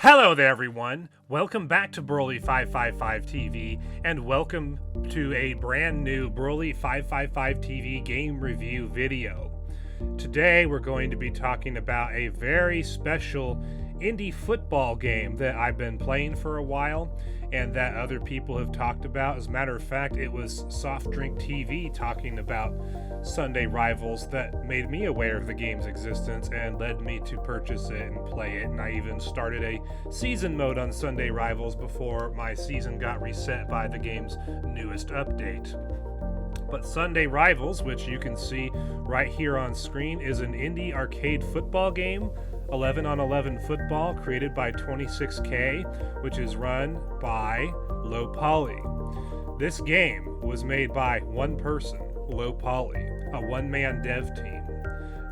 Hello there, everyone. Welcome back to Broly555 TV, and welcome to a brand new Broly555 TV game review video. Today, we're going to be talking about a very special indie football game that I've been playing for a while and that other people have talked about. As a matter of fact, it was Soft Drink TV talking about Sunday Rivals that made me aware of the game's existence and led me to purchase it and play it. And I even started a season mode on Sunday Rivals before my season got reset by the game's newest update. But Sunday Rivals, which you can see right here on screen, is an indie arcade football game, 11-on-11 football, created by 26K, which is run by Low Poly. This game was made by one person, Low Poly, a one-man dev team.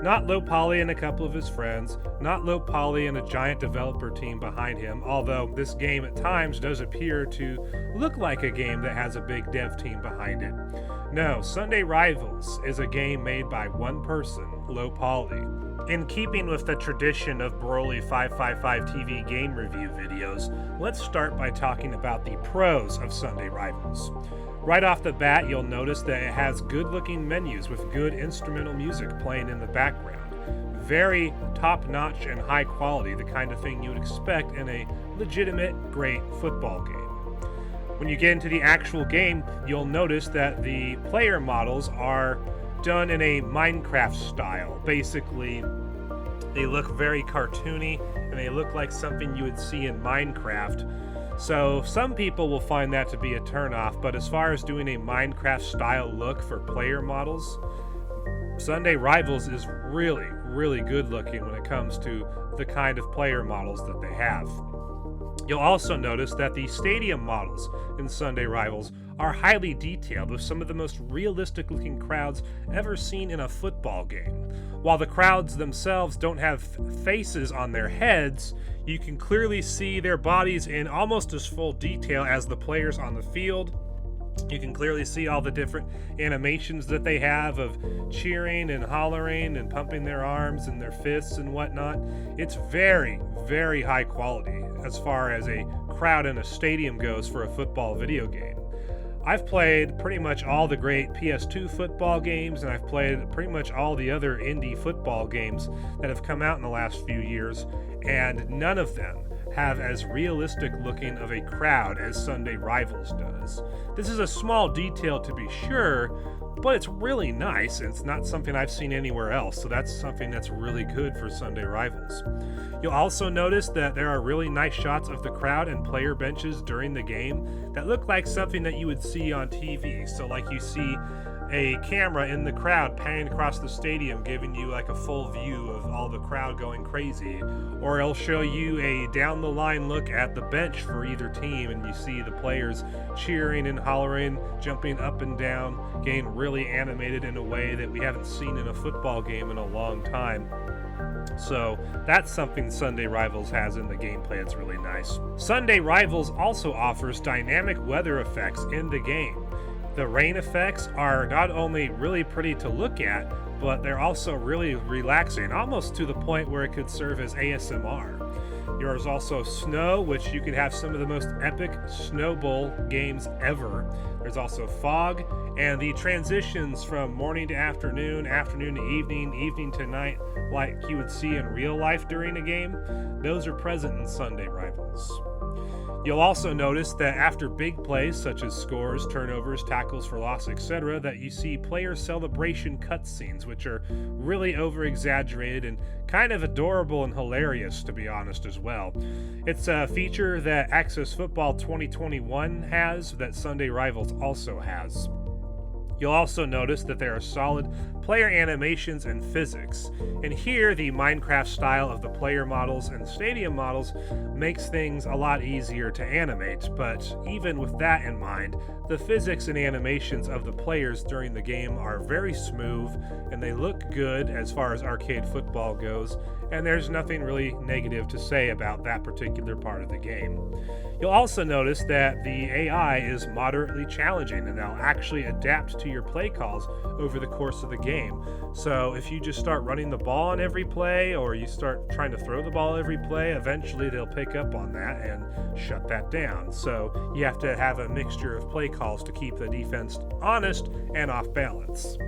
Not Low Poly and a couple of his friends, not Low Poly and a giant developer team behind him, although this game at times does appear to look like a game that has a big dev team behind it. No, Sunday Rivals is a game made by one person, Low Poly. In keeping with the tradition of Broly555 TV game review videos, let's start by talking about the pros of Sunday Rivals. Right off the bat, you'll notice that it has good-looking menus with good instrumental music playing in the background. Very top-notch and high quality, the kind of thing you would expect in a legitimate, great football game. When you get into the actual game, you'll notice that the player models are done in a Minecraft style. Basically, they look very cartoony and they look like something you would see in Minecraft. So some people will find that to be a turnoff, but as far as doing a Minecraft style look for player models, Sunday Rivals is really good looking when it comes to the kind of player models that they have. You'll also notice that the stadium models in Sunday Rivals are highly detailed, with some of the most realistic looking crowds ever seen in a football game. While the crowds themselves don't have faces on their heads, you can clearly see their bodies in almost as full detail as the players on the field. You can clearly see all the different animations that they have of cheering and hollering and pumping their arms and their fists and whatnot. It's very high quality as far as a crowd in a stadium goes for a football video game. I've played pretty much all the great PS2 football games, and I've played pretty much all the other indie football games that have come out in the last few years, and none of them have as realistic looking of a crowd as Sunday Rivals does. This is a small detail to be sure, but it's really nice, and it's not something I've seen anywhere else, so that's something that's really good for Sunday Rivals. You'll also notice that there are really nice shots of the crowd and player benches during the game that look like something that you would see on TV. So like you see a camera in the crowd panning across the stadium, giving you like a full view of all the crowd going crazy. Or it'll show you a down the line look at the bench for either team, and you see the players cheering and hollering, jumping up and down, getting really animated in a way that we haven't seen in a football game in a long time. So that's something Sunday Rivals has in the gameplay. It's really nice. Sunday Rivals also offers dynamic weather effects in the game. The rain effects are not only really pretty to look at, but they're also really relaxing, almost to the point where it could serve as ASMR. There is also snow, which you could have some of the most epic snowball games ever. There's also fog, and the transitions from morning to afternoon, afternoon to evening, evening to night, like you would see in real life during a game, those are present in Sunday Rivals. You'll also notice that after big plays such as scores, turnovers, tackles for loss, etc., that you see player celebration cutscenes, which are really over-exaggerated and kind of adorable and hilarious, to be honest, as well. It's a feature that Access Football 2021 has, that Sunday Rivals also has. You'll also notice that there are solid player animations and physics. And here, the Minecraft style of the player models and stadium models makes things a lot easier to animate. But even with that in mind, the physics and animations of the players during the game are very smooth, and they look good as far as arcade football goes, and there's nothing really negative to say about that particular part of the game. You'll also notice that the AI is moderately challenging and they'll actually adapt to your play calls over the course of the game. So if you just start running the ball on every play or you start trying to throw the ball every play, eventually they'll pick up on that and shut that down. So you have to have a mixture of play calls to keep the defense honest and off balance.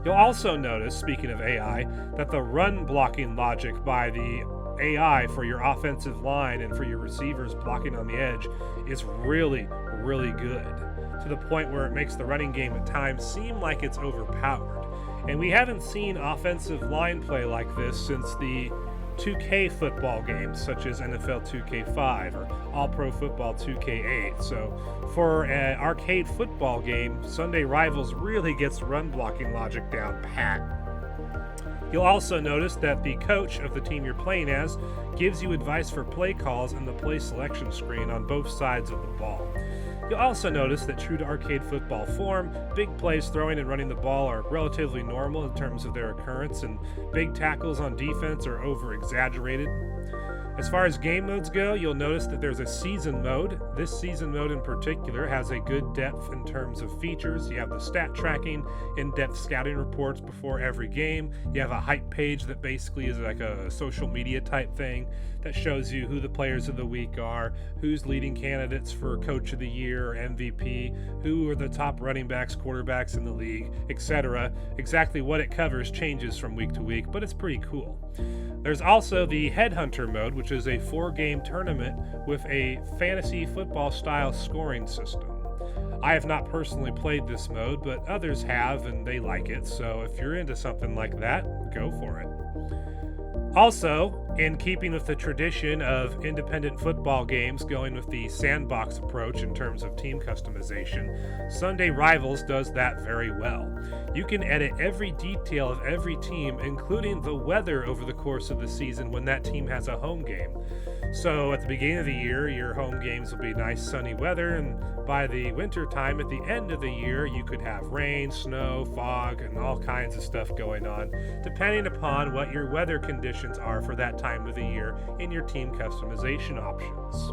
You'll also notice, speaking of AI, that the run blocking logic by the AI for your offensive line and for your receivers blocking on the edge is really, really good, to the point where it makes the running game at times seem like it's overpowered. And we haven't seen offensive line play like this since the 2K football games, such as NFL 2K5 or All-Pro Football 2K8. So for an arcade football game, Sunday Rivals really gets run blocking logic down pat. You'll also notice that the coach of the team you're playing as gives you advice for play calls in the play selection screen on both sides of the ball. You'll also notice that true to arcade football form, big plays throwing and running the ball are relatively normal in terms of their occurrence, and big tackles on defense are over-exaggerated. As far as game modes go, you'll notice that there's a season mode. This season mode in particular has a good depth in terms of features. You have the stat tracking, in-depth scouting reports before every game. You have a hype page that basically is like a social media type thing that shows you who the players of the week are, who's leading candidates for Coach of the Year or MVP, who are the top running backs, quarterbacks in the league, etc. Exactly what it covers changes from week to week, but it's pretty cool. There's also the Headhunter mode, which is a 4-game tournament with a fantasy football style scoring system. I have not personally played this mode, but others have and they like it, so if you're into something like that, go for it. Also, in keeping with the tradition of independent football games going with the sandbox approach in terms of team customization, Sunday Rivals does that very well. You can edit every detail of every team, including the weather over the course of the season when that team has a home game. So at the beginning of the year, your home games will be nice sunny weather, and by the winter time at the end of the year, you could have rain, snow, fog, and all kinds of stuff going on, depending upon what your weather conditions are for that time of the year in your team customization options.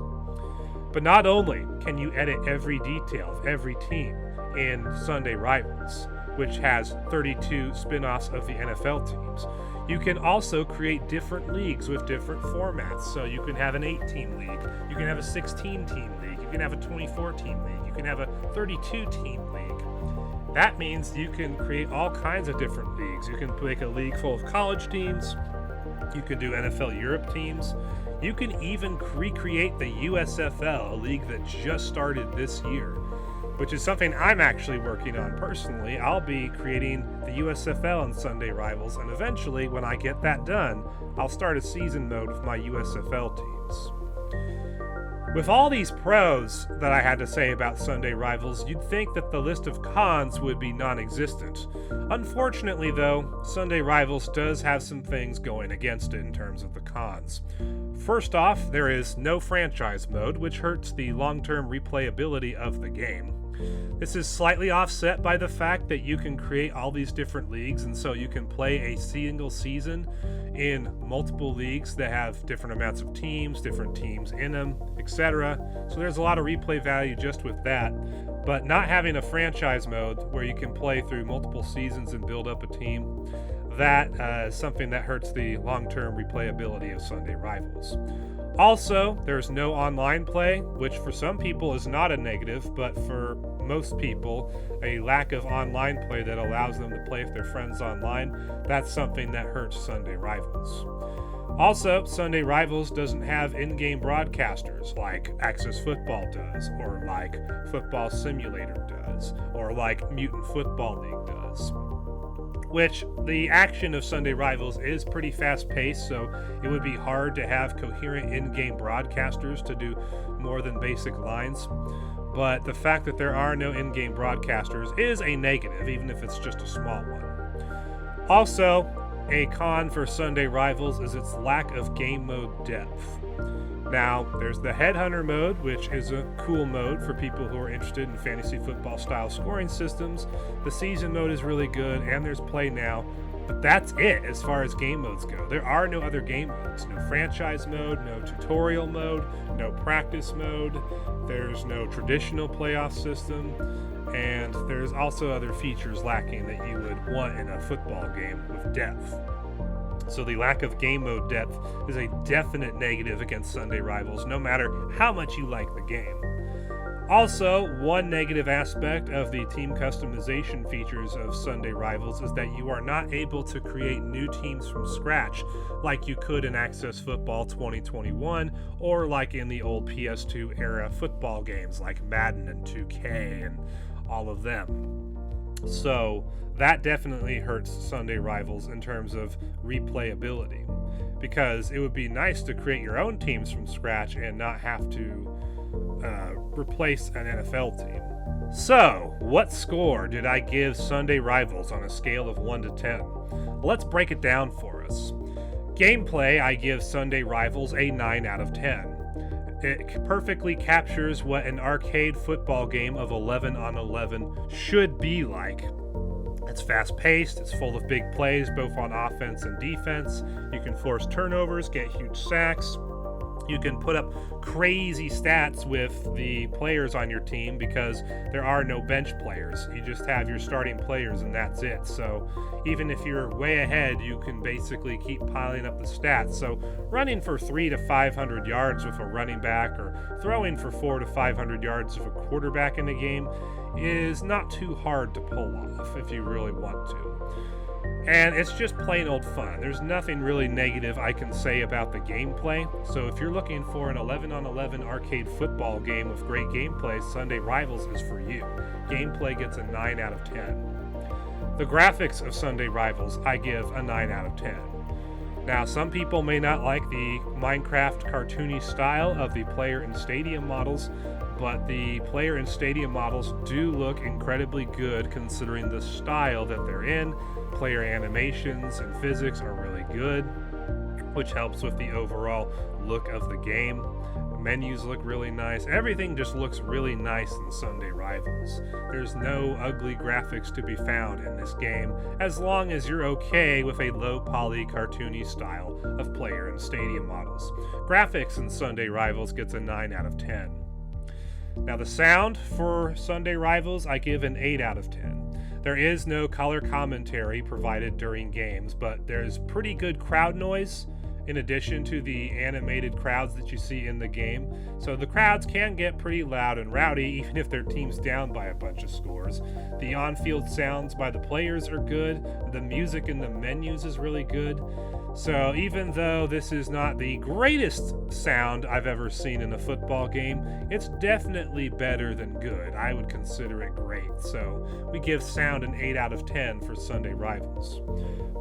But not only can you edit every detail of every team in Sunday Rivals, which has 32 spin-offs of the NFL teams, you can also create different leagues with different formats. So you can have an 8-team league, you can have a 16-team league, you can have a 24-team league, you can have a 32-team league. That means you can create all kinds of different leagues. You can make a league full of college teams, you can do NFL Europe teams, you can even recreate the USFL, a league that just started this year, which is something I'm actually working on personally. I'll be creating the USFL in Sunday Rivals, and eventually, when I get that done, I'll start a season mode with my USFL teams. With all these pros that I had to say about Sunday Rivals, you'd think that the list of cons would be non-existent. Unfortunately, though, Sunday Rivals does have some things going against it in terms of the cons. First off, there is no franchise mode, which hurts the long-term replayability of the game. This is slightly offset by the fact that you can create all these different leagues, and so you can play a single season in multiple leagues that have different amounts of teams, different teams in them, etc. So there's a lot of replay value just with that. But not having a franchise mode where you can play through multiple seasons and build up a team, that is something that hurts the long-term replayability of Sunday Rivals. Also, there's no online play, which for some people is not a negative, but for most people, a lack of online play that allows them to play with their friends online, that's something that hurts Sunday Rivals. Also, Sunday Rivals doesn't have in-game broadcasters like Access Football does, or like Football Simulator does, or like Mutant Football League does. Which the action of Sunday Rivals is pretty fast-paced, so it would be hard to have coherent in-game broadcasters to do more than basic lines. But the fact that there are no in-game broadcasters is a negative, even if it's just a small one. Also, a con for Sunday Rivals is its lack of game mode depth. Now, there's the Headhunter mode, which is a cool mode for people who are interested in fantasy football style scoring systems. The season mode is really good, and there's play now. But that's it as far as game modes go. There are no other game modes. No franchise mode, no tutorial mode, no practice mode. There's no traditional playoff system. And there's also other features lacking that you would want in a football game with depth. So the lack of game mode depth is a definite negative against Sunday Rivals, no matter how much you like the game. Also, one negative aspect of the team customization features of Sunday Rivals is that you are not able to create new teams from scratch like you could in Access Football 2021 or like in the old PS2 era football games like Madden and 2K and all of them. So that definitely hurts Sunday Rivals in terms of replayability, because it would be nice to create your own teams from scratch and not have to replace an NFL team. So, what score did I give Sunday Rivals on a scale of 1 to 10? Let's break it down for us. Gameplay, I give Sunday Rivals a 9 out of 10. It perfectly captures what an arcade football game of 11 on 11 should be like. It's fast-paced, it's full of big plays, both on offense and defense. You can force turnovers, get huge sacks. You can put up crazy stats with the players on your team because there are no bench players. You just have your starting players and that's it. So even if you're way ahead, you can basically keep piling up the stats. So running for 300 to 500 yards with a running back or throwing for 400 to 500 yards with a quarterback in the game is not too hard to pull off if you really want to. And it's just plain old fun. There's nothing really negative I can say about the gameplay. So if you're looking for an 11 on 11 arcade football game with great gameplay, Sunday Rivals is for you. Gameplay gets a 9 out of 10. The graphics of Sunday Rivals, I give a 9 out of 10. Now, some people may not like the Minecraft cartoony style of the player and stadium models, but the player and stadium models do look incredibly good considering the style that they're in. Player animations and physics are really good, which helps with the overall look of the game. Menus look really nice. Everything just looks really nice in Sunday Rivals. There's no ugly graphics to be found in this game, as long as you're okay with a low poly cartoony style of player and stadium models. Graphics in Sunday Rivals gets a 9 out of 10. Now the sound for Sunday Rivals, I give an 8 out of 10. There is no color commentary provided during games, but there's pretty good crowd noise in addition to the animated crowds that you see in the game. So the crowds can get pretty loud and rowdy even if their team's down by a bunch of scores. The on-field sounds by the players are good. The music in the menus is really good. So even though this is not the greatest sound I've ever seen in a football game, it's definitely better than good. I would consider it great. So we give sound an 8 out of 10 for Sunday Rivals.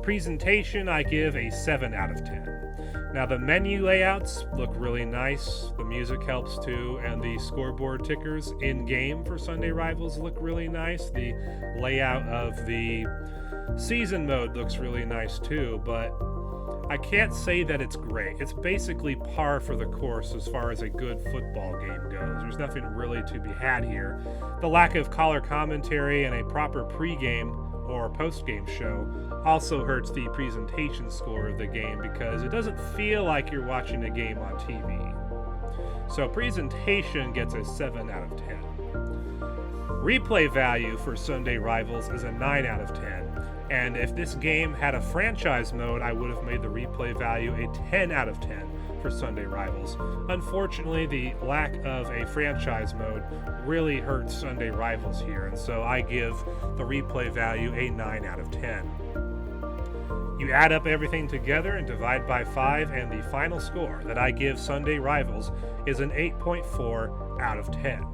Presentation, I give a 7 out of 10. Now the menu layouts look really nice, the music helps too, and the scoreboard tickers in-game for Sunday Rivals look really nice. The layout of the season mode looks really nice too, but I can't say that it's great. It's basically par for the course as far as a good football game goes. There's nothing really to be had here. The lack of color commentary and a proper pregame or post-game show also hurts the presentation score of the game because it doesn't feel like you're watching a game on TV. So presentation gets a 7 out of 10. Replay value for Sunday Rivals is a 9 out of 10. And if this game had a franchise mode, I would have made the replay value a 10 out of 10 for Sunday Rivals. Unfortunately, the lack of a franchise mode really hurts Sunday Rivals here, and so I give the replay value a 9 out of 10. You add up everything together and divide by 5, and the final score that I give Sunday Rivals is an 8.4 out of 10.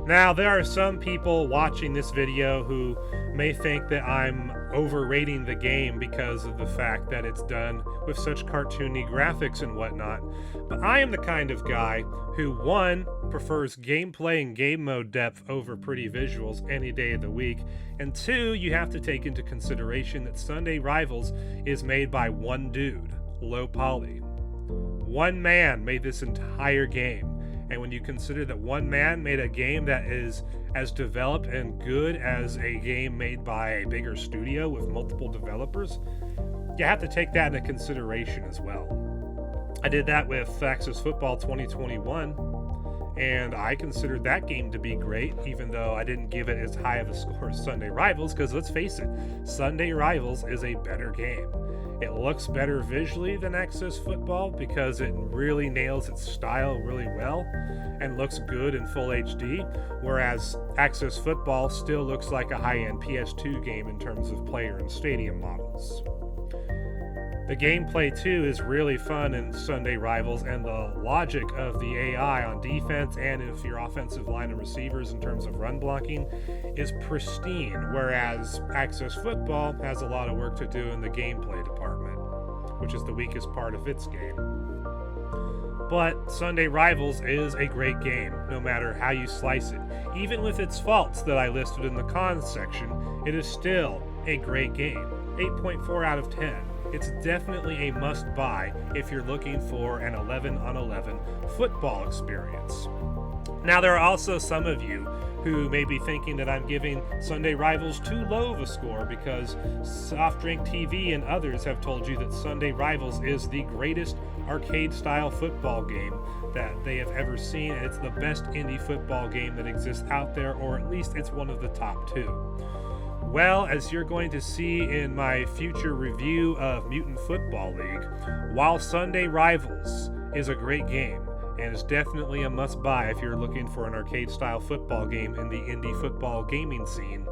Now, there are some people watching this video who may think that I'm overrating the game because of the fact that it's done with such cartoony graphics and whatnot, but I am the kind of guy who, one, prefers gameplay and game mode depth over pretty visuals any day of the week, and two, you have to take into consideration that Sunday Rivals is made by one dude, low poly. One man made this entire game. And when you consider that one man made a game that is as developed and good as a game made by a bigger studio with multiple developers, you have to take that into consideration as well. I did that with Access Football 2021, and I considered that game to be great, even though I didn't give it as high of a score as Sunday Rivals, because let's face it, Sunday Rivals is a better game. It looks better visually than Access Football because it really nails its style really well and looks good in full HD, whereas Access Football still looks like a high-end PS2 game in terms of player and stadium models. The gameplay too is really fun in Sunday Rivals, and the logic of the AI on defense and if your offensive line and receivers in terms of run blocking is pristine, whereas Access Football has a lot of work to do in the gameplay department, which is the weakest part of its game. But Sunday Rivals is a great game, no matter how you slice it. Even with its faults that I listed in the cons section, it is still a great game. 8.4 out of 10. It's definitely a must-buy if you're looking for an 11-on-11 football experience. Now, there are also some of you who may be thinking that I'm giving Sunday Rivals too low of a score because Soft Drink TV and others have told you that Sunday Rivals is the greatest arcade-style football game that they have ever seen, and it's the best indie football game that exists out there, or at least it's one of the top two. Well, as you're going to see in my future review of Mutant Football League, while Sunday Rivals is a great game and is definitely a must-buy if you're looking for an arcade-style football game in the indie football gaming scene,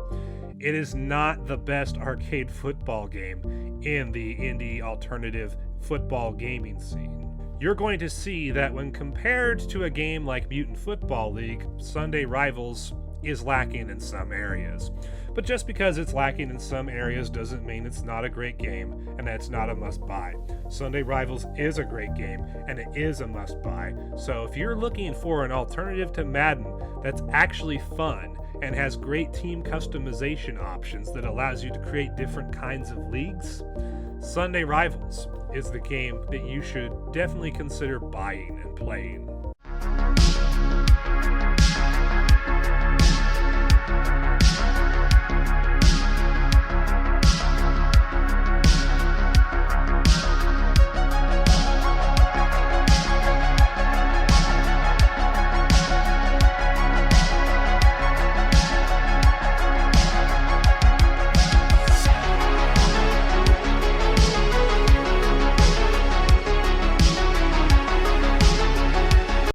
it is not the best arcade football game in the indie alternative football gaming scene. You're going to see that when compared to a game like Mutant Football League, Sunday Rivals is lacking in some areas. But just because it's lacking in some areas doesn't mean it's not a great game and that it's not a must-buy. Sunday Rivals is a great game and it is a must-buy. So if you're looking for an alternative to Madden that's actually fun and has great team customization options that allows you to create different kinds of leagues, Sunday Rivals is the game that you should definitely consider buying and playing.